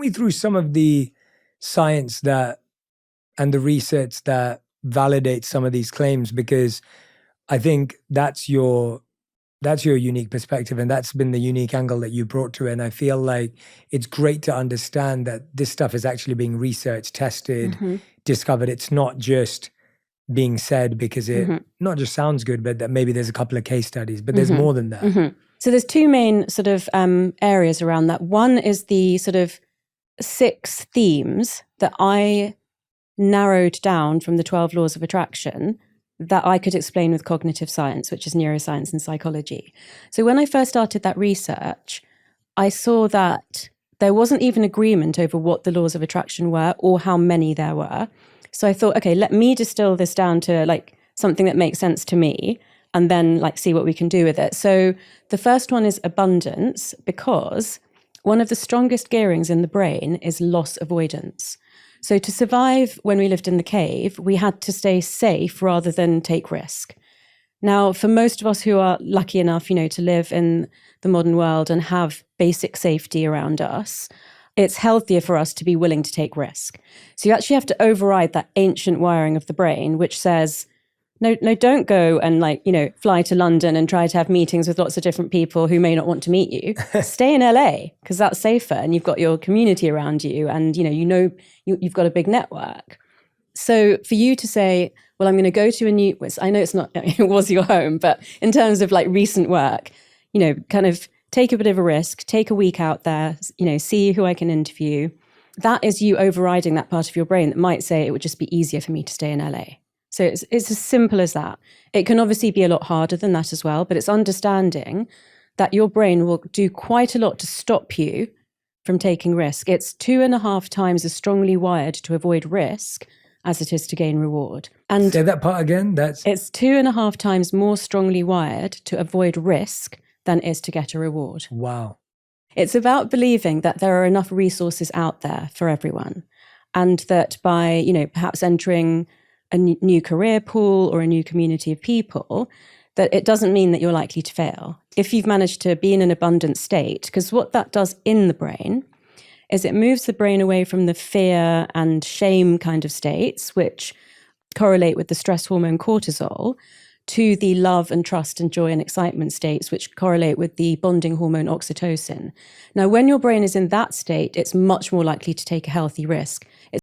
me through some of the science and the research that validates some of these claims, because I think that's your unique perspective, and that's been the unique angle that you brought to it. And I feel like it's great to understand that this stuff is actually being researched, tested, discovered. It's not just being said because it not just sounds good, but that maybe there's a couple of case studies, but there's more than that. So there's two main sort of areas around that. One is the sort of 6 themes that I narrowed down from the 12 laws of attraction that I could explain with cognitive science, which is neuroscience and psychology. So when I first started that research, I saw that there wasn't even agreement over what the laws of attraction were or how many there were. So I thought, okay, let me distill this down to like something that makes sense to me, and then like see what we can do with it. So the first one is abundance, because one of the strongest gearings in the brain is loss avoidance. So to survive when we lived in the cave, we had to stay safe rather than take risk. Now, for most of us who are lucky enough, to live in the modern world and have basic safety around us, it's healthier for us to be willing to take risk. So you actually have to override that ancient wiring of the brain, which says, no, don't go and fly to London and try to have meetings with lots of different people who may not want to meet you. Stay in LA because that's safer and you've got your community around you, and you've got a big network. So for you to say, well, I'm going to go to I know it's not, it was your home, but in terms of like recent work, kind of take a bit of a risk, take a week out there, see who I can interview. That is you overriding that part of your brain that might say it would just be easier for me to stay in LA. So it's as simple as that. It can obviously be a lot harder than that as well, but it's understanding that your brain will do quite a lot to stop you from taking risk. It's 2.5 times as strongly wired to avoid risk as it is to gain reward. And say that part again. It's 2.5 times more strongly wired to avoid risk than it is to get a reward. Wow. It's about believing that there are enough resources out there for everyone, and that by, perhaps entering a new career pool or a new community of people, that it doesn't mean that you're likely to fail. If you've managed to be in an abundant state, because what that does in the brain is it moves the brain away from the fear and shame kind of states, which correlate with the stress hormone cortisol, to the love and trust and joy and excitement states, which correlate with the bonding hormone oxytocin. Now, when your brain is in that state, it's much more likely to take a healthy risk.